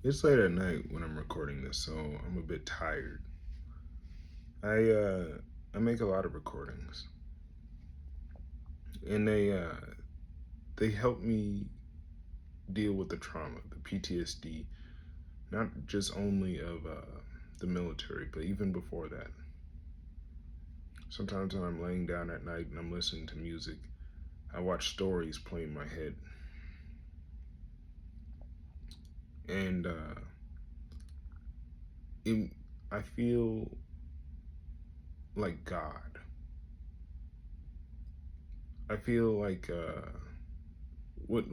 It's late at night when I'm recording this, so I'm a bit tired. I uh I make a lot of recordings, and they help me deal with the trauma, the PTSD, not just only of the military, but even before that. Sometimes when I'm laying down at night and I'm listening to music, I watch stories play in my head, and it, I feel like God. I feel like what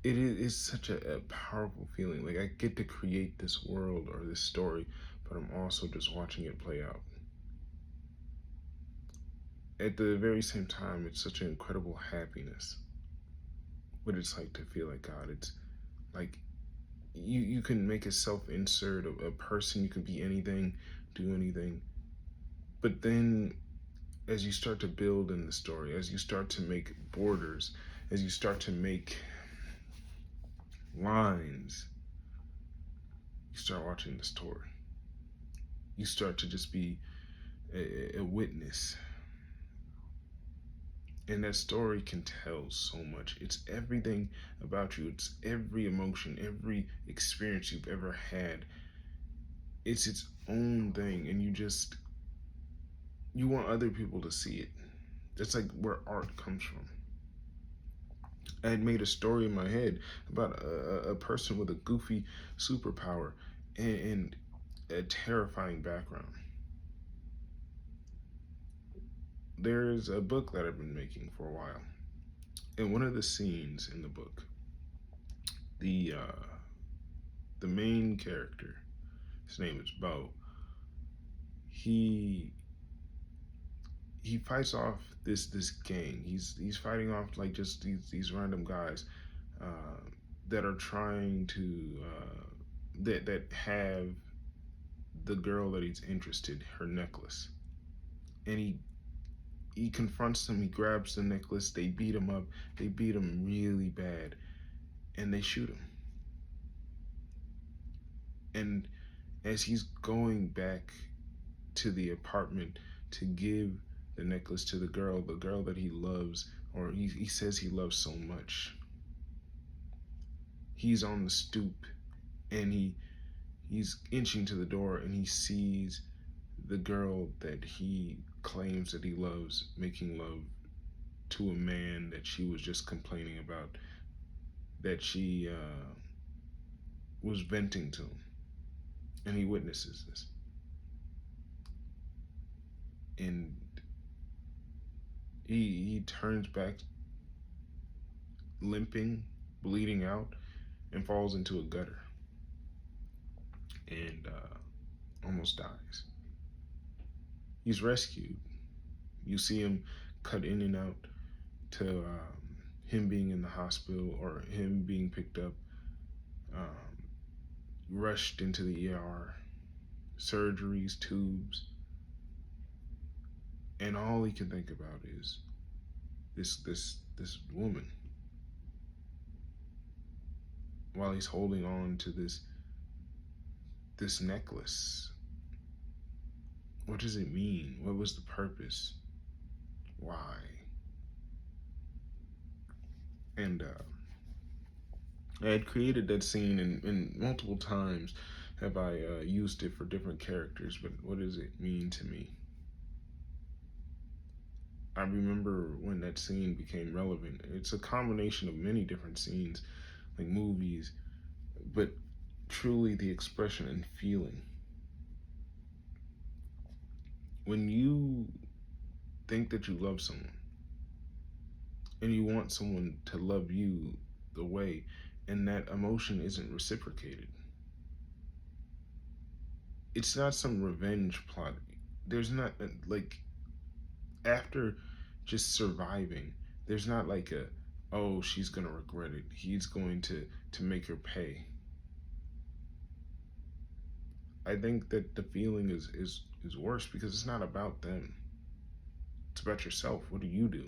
it is such a powerful feeling. Like I get to create this world or this story, but I'm also just watching it play out. At the very same time, it's such an incredible happiness. What it's like to feel like God. It's like you can make a self insert of a person. You can be anything, do anything. But then, as you start to build in the story, as you start to make borders, as you start to make lines, you start watching the story. You start to just be a witness. And that story can tell so much. It's everything about you, it's every emotion, every experience you've ever had. It's its own thing, and you want other people to see it. That's like where art comes from. I had made a story in my head about a person with a goofy superpower and a terrifying background. There's a book that I've been making for a while, and one of the scenes in the book, the uh, the main character, his name is Bo. He he fights off this gang. He's fighting off like just these random guys uh, that are trying to that have the girl that he's interested, her necklace, and he confronts them. He grabs the necklace. They beat him up. They beat him really bad, and they shoot him. And as he's going back to the apartment to give the necklace to the girl that he loves, or he says he loves so much, he's on the stoop and he's inching to the door and he sees the girl that he claims that he loves making love to a man that she was just complaining about, that she was venting to him, and he witnesses this, and he turns back limping, bleeding out, and falls into a gutter and almost dies. He's rescued. You see him cut in and out to him being in the hospital or him being picked up, um, rushed into the ER, surgeries, tubes, and all he can think about is this woman while he's holding on to this necklace. What does it mean? What was the purpose? Why? And I had created that scene, and multiple times have I used it for different characters, but what does it mean to me? I remember when that scene became relevant. It's a combination of many different scenes, like movies, but truly the expression and feeling. When you think that you love someone and you want someone to love you the way, and that emotion isn't reciprocated, it's not some revenge plot. There's not like after just surviving, there's not like a, oh, she's gonna regret it. He's going to make her pay. I think that the feeling is worse because it's not about them. It's about yourself. What do you do?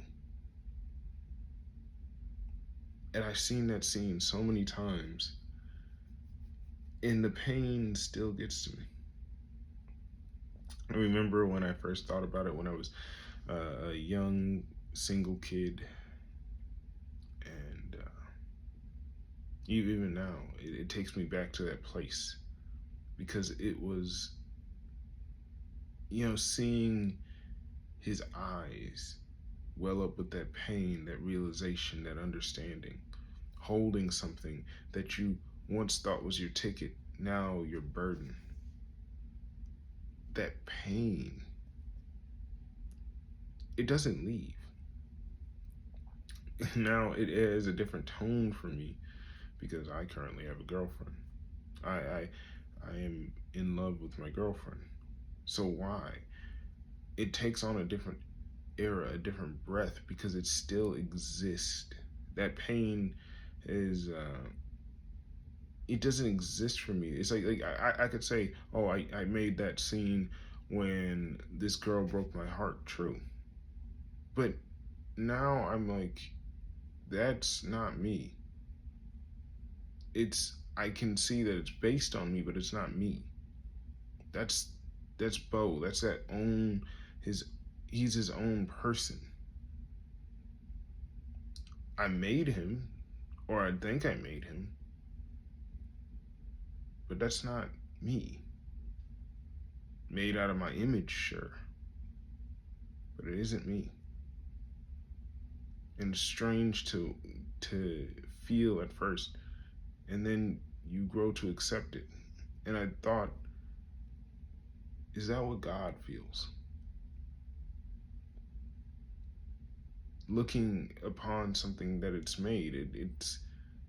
And I've seen that scene so many times And the pain still gets to me. I remember when I first thought about it when I was a young single kid, and even now, it takes me back to that place because it was, seeing his eyes well up with that pain, that realization, that understanding, holding something that you once thought was your ticket, now your burden. That pain, it doesn't leave. Now it has a different tone for me because I currently have a girlfriend. I am in love with my girlfriend. So why? It takes on a different era, a different breath because it still exists. That pain is it doesn't exist for me. It's like I could say, oh, I made that scene when this girl broke my heart, true. But now I'm like, that's not me. I can see that it's based on me, but it's not me. That's that's Bo. That's that own his he's his own person. I made him, or I think I made him, but that's not me. Made out of my image, sure, but it isn't me. And it's strange to feel at first, and then you grow to accept it. And I thought, is that what God feels? Looking upon something that it's made,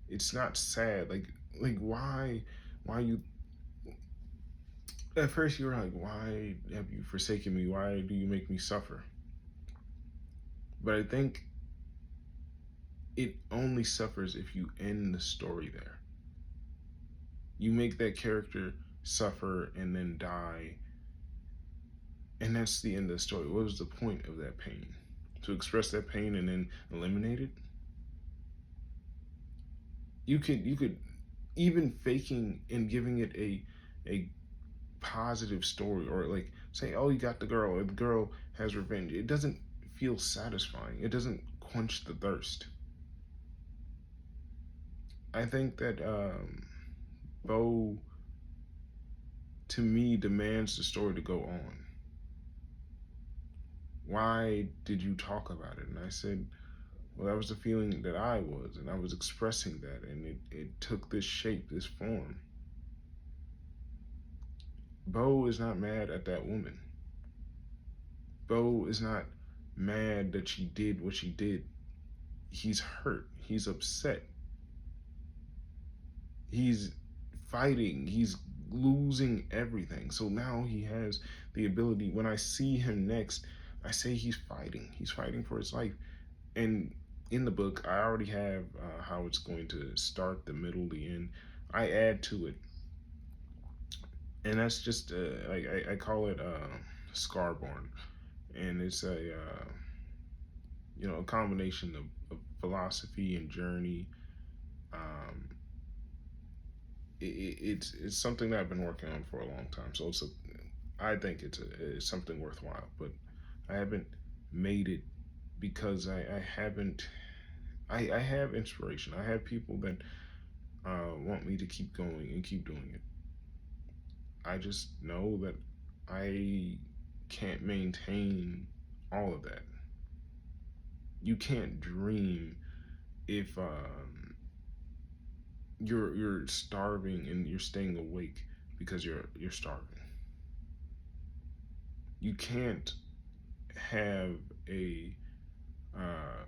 it's not sad. Like why you at first you were like, why have you forsaken me? Why do you make me suffer? But I think it only suffers if you end the story there. You make that character suffer and then die, and that's the end of the story. What was the point of that pain? To express that pain and then eliminate it? You could even faking and giving it a positive story, or like say, oh, you got the girl, or the girl has revenge. It doesn't feel satisfying. It doesn't quench the thirst. I think that Bo, to me, demands the story to go on. Why did you talk about it? And I said, well, that was the feeling that I was, and I was expressing that, and it took this shape, this form. Bo is not mad at that woman. Bo is not mad that she did what she did. He's hurt. He's upset. He's fighting. He's losing everything. So now he has the ability. When I see him next, I say he's fighting. He's fighting for his life. And in the book, I already have how it's going to start, the middle, the end. I add to it, and that's just like I call it Scarborn, and it's a combination of philosophy and journey. Um, it's something that I've been working on for a long time, so I think it's something worthwhile, but I haven't made it because I haven't. I have inspiration. I have people that want me to keep going and keep doing it. I just know that I can't maintain all of that. You can't dream if you're starving and you're staying awake because you're starving. You can't have a uh,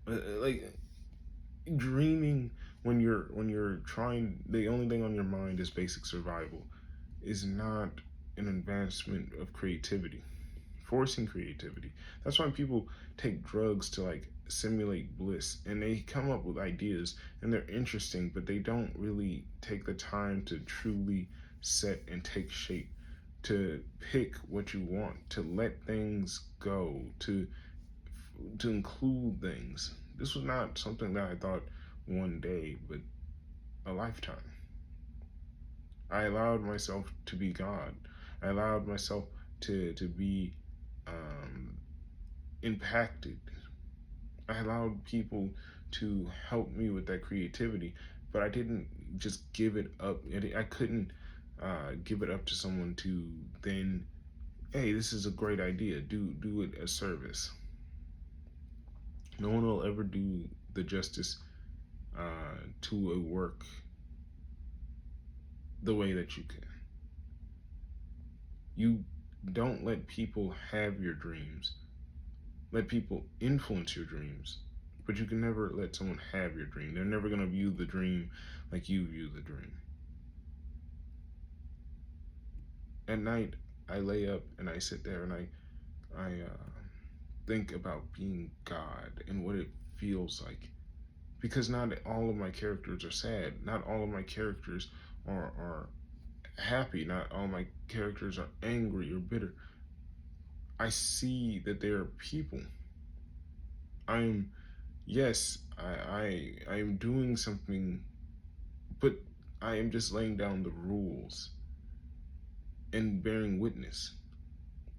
like dreaming when you're trying. The only thing on your mind is basic survival. Is not an advancement of creativity. Forcing creativity. That's why people take drugs to like simulate bliss, and they come up with ideas and they're interesting, but they don't really take the time to truly set and take shape, to pick what you want, to let things go, to include things. This was not something that I thought one day, but a lifetime. I allowed myself to be God. I allowed myself to be um, impacted. I allowed people to help me with that creativity, but I didn't just give it up. I couldn't give it up to someone to then, hey, this is a great idea. Do it as service. No one will ever do the justice to a work the way that you can. You don't let people have your dreams. Let people influence your dreams, but you can never let someone have your dream. They're never going to view the dream like you view the dream. At night, I lay up and I sit there and I think about being God and what it feels like. Because not all of my characters are sad. Not all of my characters are happy. Not all my characters are angry or bitter. I see that they are people. I'm yes, I am doing something, but I am just laying down the rules and bearing witness.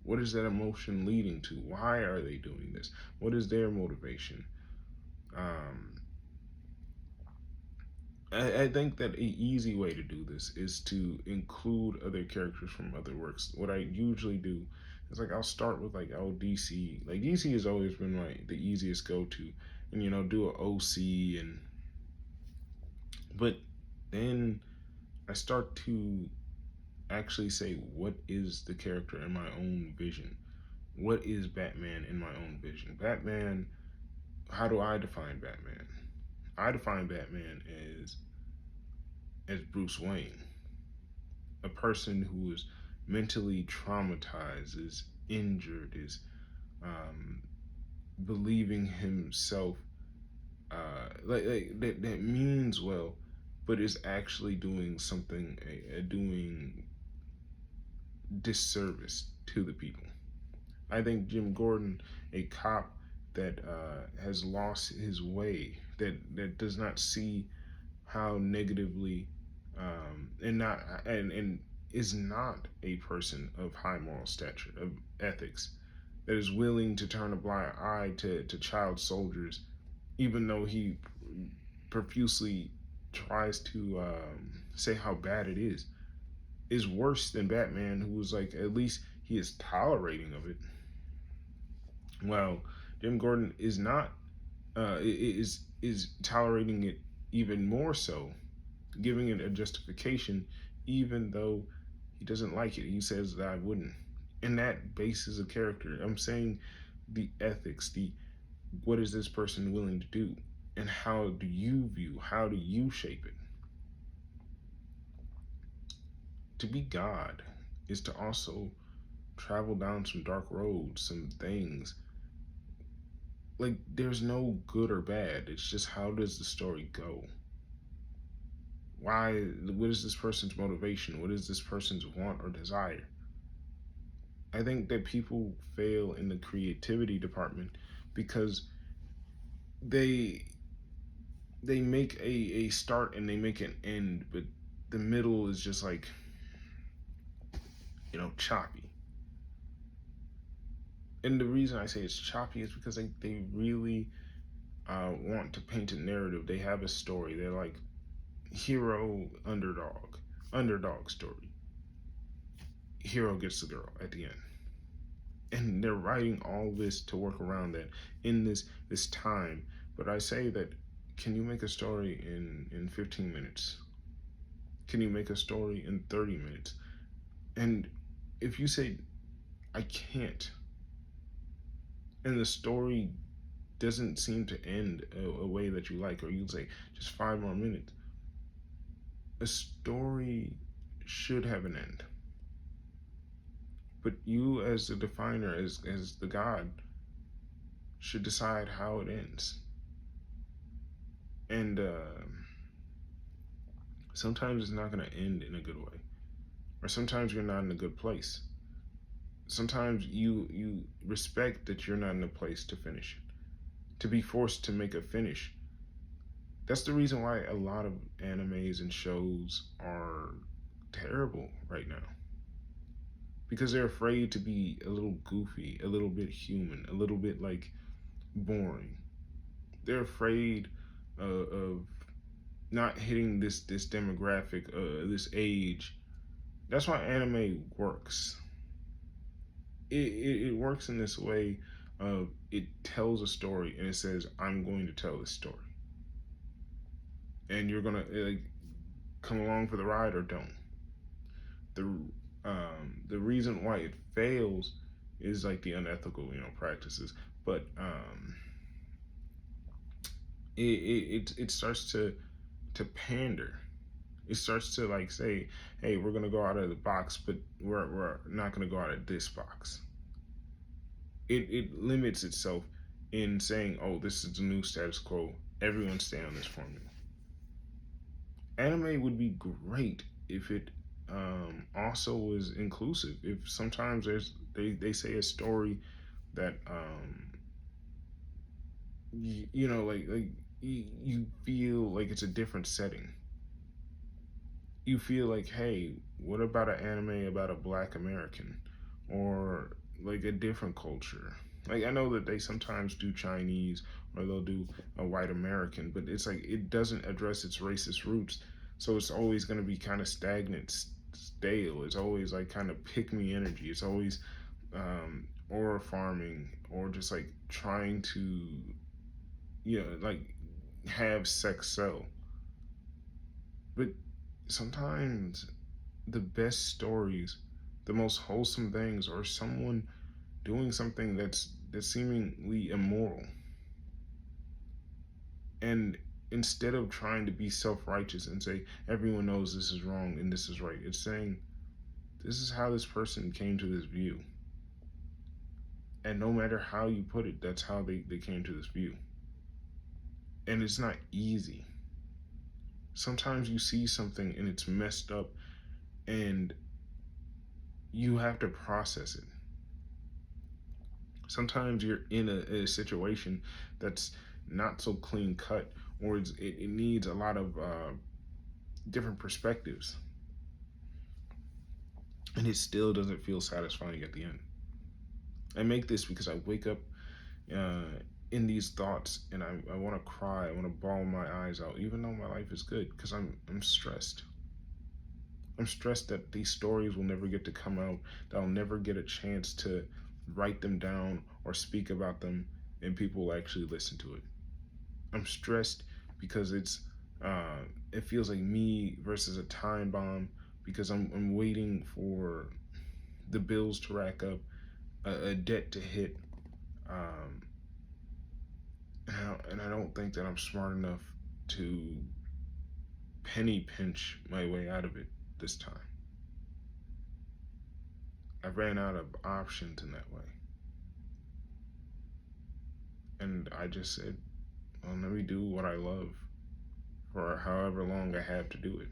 What is that emotion leading to? Why are they doing this? What is their motivation? Um, I think that a easy way to do this is to include other characters from other works. What I usually do is like I'll start with like DC. Like DC has always been the easiest go to, and do a OC but then I start to actually say what is the character in my own vision. What is Batman in my own vision? Batman. How do I define Batman? I define Batman as Bruce Wayne, a person who is mentally traumatized, is injured, is um, believing himself that means well, but is actually doing something, doing disservice to the people. I think Jim Gordon, a cop that has lost his way, that does not see how negatively and is not a person of high moral stature, of ethics, that is willing to turn a blind eye to child soldiers, even though he profusely tries to say how bad it is worse than Batman, who was like, at least he is tolerating of it. Well, Jim Gordon is not, is tolerating it even more so, giving it a justification, even though he doesn't like it. He says that I wouldn't, and that bases a character. I'm saying the ethics, the what is this person willing to do, and how do you view, how do you shape it? To be God is to also travel down some dark roads, some things. Like, there's no good or bad. It's just, how does the story go? Why? What is this person's motivation? What is this person's want or desire? I think that people fail in the creativity department because they they make a start and they make an end, but the middle is just like, choppy. And the reason I say it's choppy is because they really want to paint a narrative. They have a story. They're like hero, underdog story. Hero gets the girl at the end. And they're writing all this to work around that in this time. But I say that, can you make a story in 15 minutes? Can you make a story in 30 minutes? And if you say, I can't, and the story doesn't seem to end a way that you like, or you say, just 5 more minutes, a story should have an end. But you, as the definer, as the God, should decide how it ends. And sometimes it's not going to end in a good way, or sometimes you're not in a good place. Sometimes you respect that you're not in a place to finish it, to be forced to make a finish. That's the reason why a lot of animes and shows are terrible right now because they're afraid to be a little goofy, a little bit human, a little bit like boring. They're afraid of not hitting this demographic, this age. That's why anime works. It works in this way of it tells a story and it says, I'm going to tell this story. And you're gonna like come along for the ride or don't. The the reason why it fails is like the unethical, practices. But it starts to pander. It starts to like say, hey, we're gonna go out of the box, but we're not gonna go out of this box. It limits itself in saying, oh, this is the new status quo. Everyone stay on this formula. Anime would be great if it also was inclusive. If sometimes they say a story that like you feel like it's a different setting. You feel like, hey, what about an anime about a Black American or like a different culture? Like I know that they sometimes do Chinese or they'll do a white American, but it's like it doesn't address its racist roots, so it's always going to be kind of stagnant, stale. It's always like kind of pick me energy. It's always or farming or just like trying to like have sex sell. But sometimes the best stories, the most wholesome things, are someone doing something that's seemingly immoral. And instead of trying to be self-righteous and say everyone knows this is wrong and this is right, it's saying this is how this person came to this view. And no matter how you put it, that's how they came to this view. And it's not easy. Sometimes you see something and it's messed up and you have to process it. Sometimes you're in a situation that's not so clean cut, or it needs a lot of different perspectives, and it still doesn't feel satisfying at the end. I make this because I wake up in these thoughts and I want to cry. I want to bawl my eyes out, even though my life is good, because I'm stressed. I'm stressed that these stories will never get to come out, that I'll never get a chance to write them down or speak about them, and people will actually listen to it. I'm stressed because it feels like me versus a time bomb, because I'm waiting for the bills to rack up, a debt to hit, um, and I don't think that I'm smart enough to penny pinch my way out of it this time. I ran out of options in that way. And I just said, well, let me do what I love for however long I have to do it.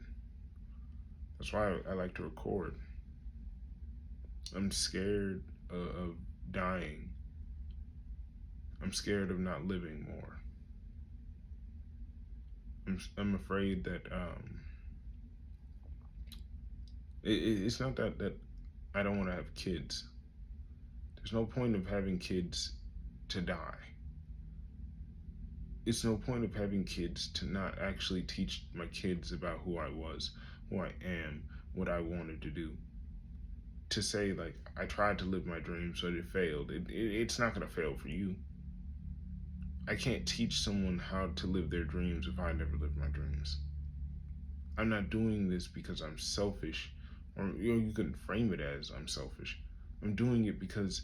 That's why I like to record. I'm scared of dying. I'm scared of not living more. I'm afraid that it's not that I don't want to have kids. There's no point of having kids to die. It's no point of having kids to not actually teach my kids about who I was, who I am, what I wanted to do. To say like I tried to live my dreams but it failed, it's not gonna fail for you. I can't teach someone how to live their dreams if I never lived my dreams. I'm not doing this because I'm selfish, or you can frame it as I'm selfish. I'm doing it because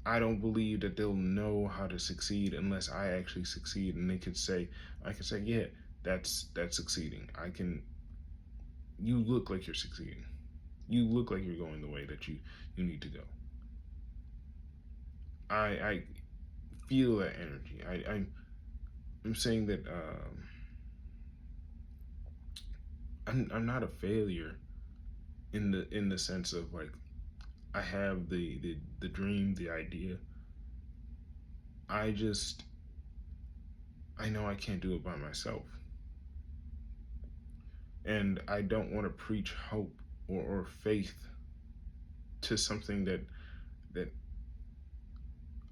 I don't believe that they'll know how to succeed unless I actually succeed, and I can say, yeah, that's succeeding. You look like you're succeeding. You look like you're going the way that you need to go. I feel that energy. I'm saying that I'm not a failure in the sense of like I have the dream, the idea. I just I know I can't do it by myself. And I don't want to preach hope or faith to something that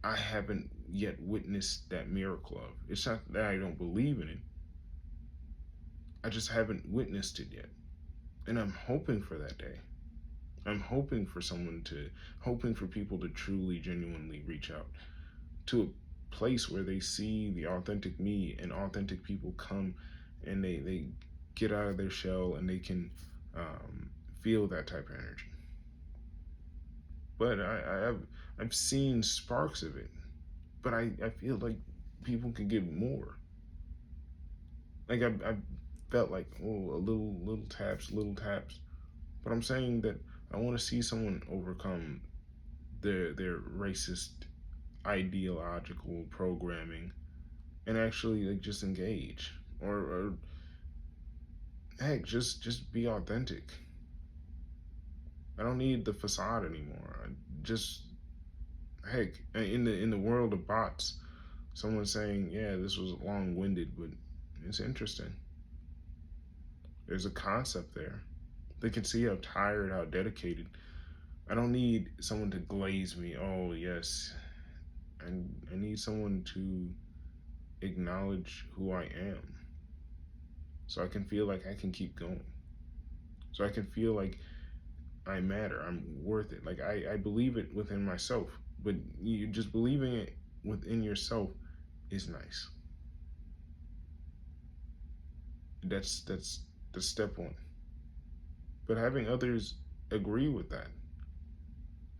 I haven't yet witnessed that miracle of. It's not that I don't believe in it. I just haven't witnessed it yet. And I'm hoping for that day. I'm hoping for people to truly, genuinely reach out to a place where they see the authentic me and authentic people come and they get out of their shell and they can feel that type of energy. But I've seen sparks of it, but I feel like people could get more. Like I felt like, oh, a little taps. But I'm saying that I want to see someone overcome their racist ideological programming and actually like just engage or heck just be authentic. I don't need the facade anymore. I just heck in the world of bots, someone saying, yeah, this was long winded, but it's interesting. There's a concept there. They can see how tired, how dedicated. I don't need someone to glaze me. Oh yes, and I need someone to acknowledge who I am, so I can feel like I can keep going. So I can feel like I matter. I'm worth it. Like I believe it within myself, but you just believing it within yourself is nice. That's step one. But having others agree with that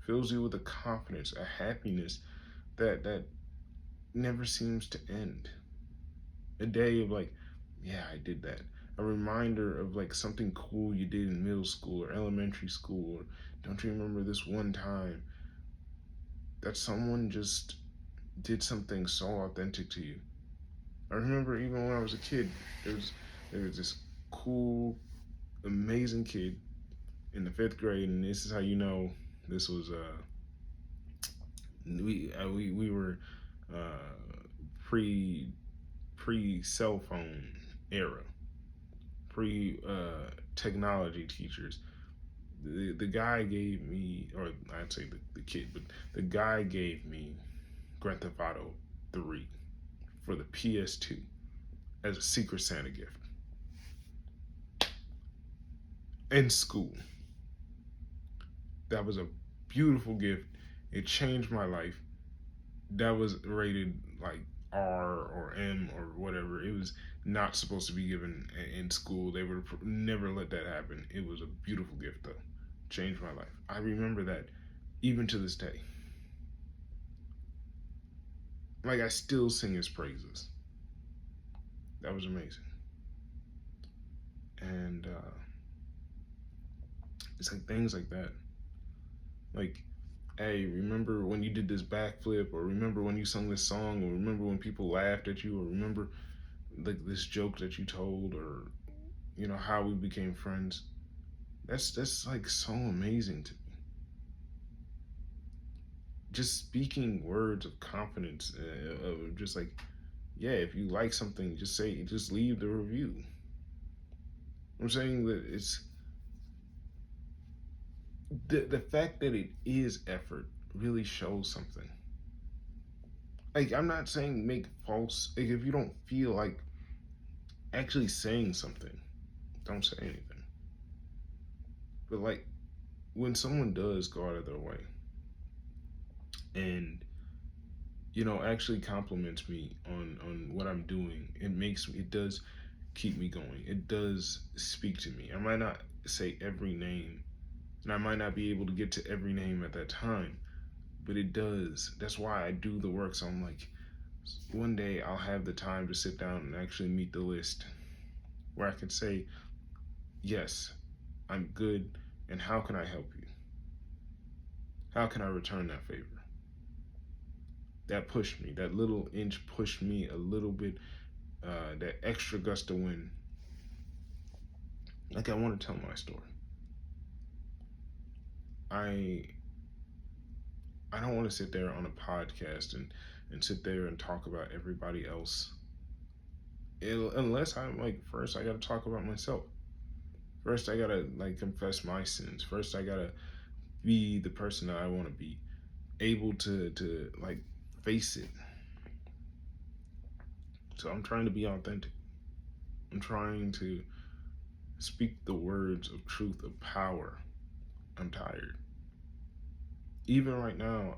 fills you with a confidence, a happiness that never seems to end. A day of like, yeah, I did that. A reminder of like something cool you did in middle school or elementary school, or don't you remember this one time that someone just did something so authentic to you. I remember even when I was a kid, there was this cool, amazing kid in the fifth grade, and this is how you know this was we were pre cell phone era, pre technology teachers. The guy gave me, or I'd say the kid, but the guy gave me Grand Theft Auto 3 for the PS2 as a Secret Santa gift in school. That was a beautiful gift. It changed my life. That was rated like R or M or whatever. It was not supposed to be given in school. They would never let that happen. It was a beautiful gift though. Changed my life. I remember that even to this day. Like I still sing his praises. That was amazing. And it's like things like that. Like, hey, remember when you did this backflip, or remember when you sung this song, or remember when people laughed at you, or remember like this joke that you told, or how we became friends. That's like so amazing to me. Just speaking words of confidence, of just like, yeah, if you like something, just leave the review. I'm saying that it's the fact that it is effort really shows something. Like I'm not saying make false. Like if you don't feel like actually saying something, don't say anything. But like when someone does go out of their way and actually compliments me on what I'm doing, it does keep me going. It does speak to me. I might not say every name, and I might not be able to get to every name at that time, but it does. That's why I do the work. So I'm like, one day I'll have the time to sit down and actually meet the list where I can say, yes, I'm good, and how can I help you? How can I return that favor? That pushed me. That little inch pushed me a little bit. That extra gust of wind. Like I want to tell my story. I don't want to sit there on a podcast and sit there and talk about everybody else. Unless I'm like, first I got to talk about myself. First, I gotta like confess my sins. First, I gotta be the person that I want to be, able to like face it. So I'm trying to be authentic. I'm trying to speak the words of truth, of power. I'm tired. Even right now,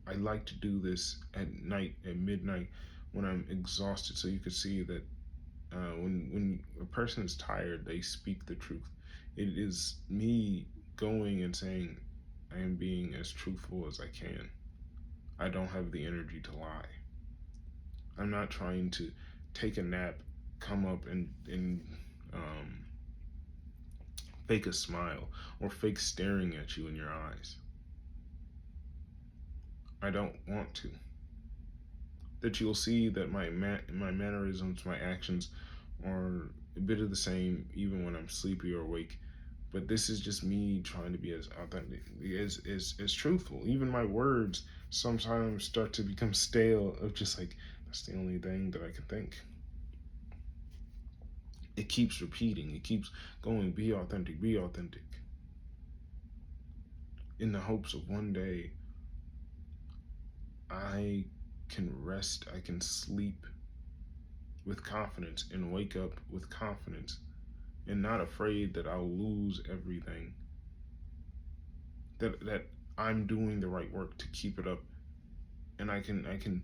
I like to do this at night, at midnight, when I'm exhausted, so you can see that when a person is tired, they speak the truth. It is me going and saying, I am being as truthful as I can. I don't have the energy to lie. I'm not trying to take a nap, come up and um, fake a smile or fake staring at you in your eyes. I don't want to. That you'll see that my mannerisms, my actions are a bit of the same even when I'm sleepy or awake. But this is just me trying to be as authentic, as truthful. Even my words sometimes start to become stale of just like that's the only thing that I can think. It keeps repeating. It keeps going. Be authentic. Be authentic. In the hopes of one day I can rest. I can sleep with confidence and wake up with confidence and not afraid that I'll lose everything. That I'm doing the right work to keep it up, and I can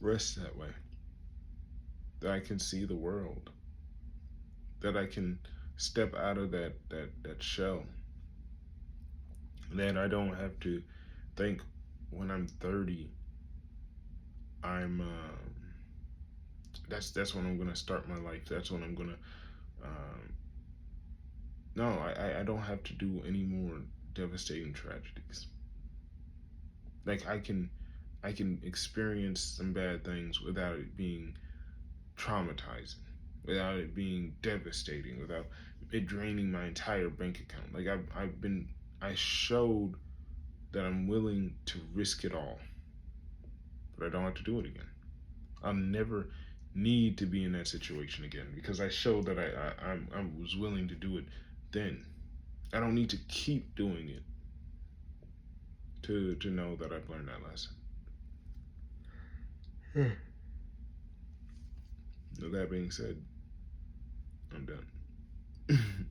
rest that way. That I can see the world. That I can step out of that shell. That I don't have to think when I'm 30. I'm that's when I'm gonna start my life. That's when I'm gonna um, no, I don't have to do any more devastating tragedies. Like I can experience some bad things without it being traumatizing, without it being devastating, without it draining my entire bank account. Like I showed that I'm willing to risk it all, but I don't have to do it again. I'll never need to be in that situation again because I showed that I was willing to do it then. I don't need to keep doing it to know that I've learned that lesson. With that being said, I'm done.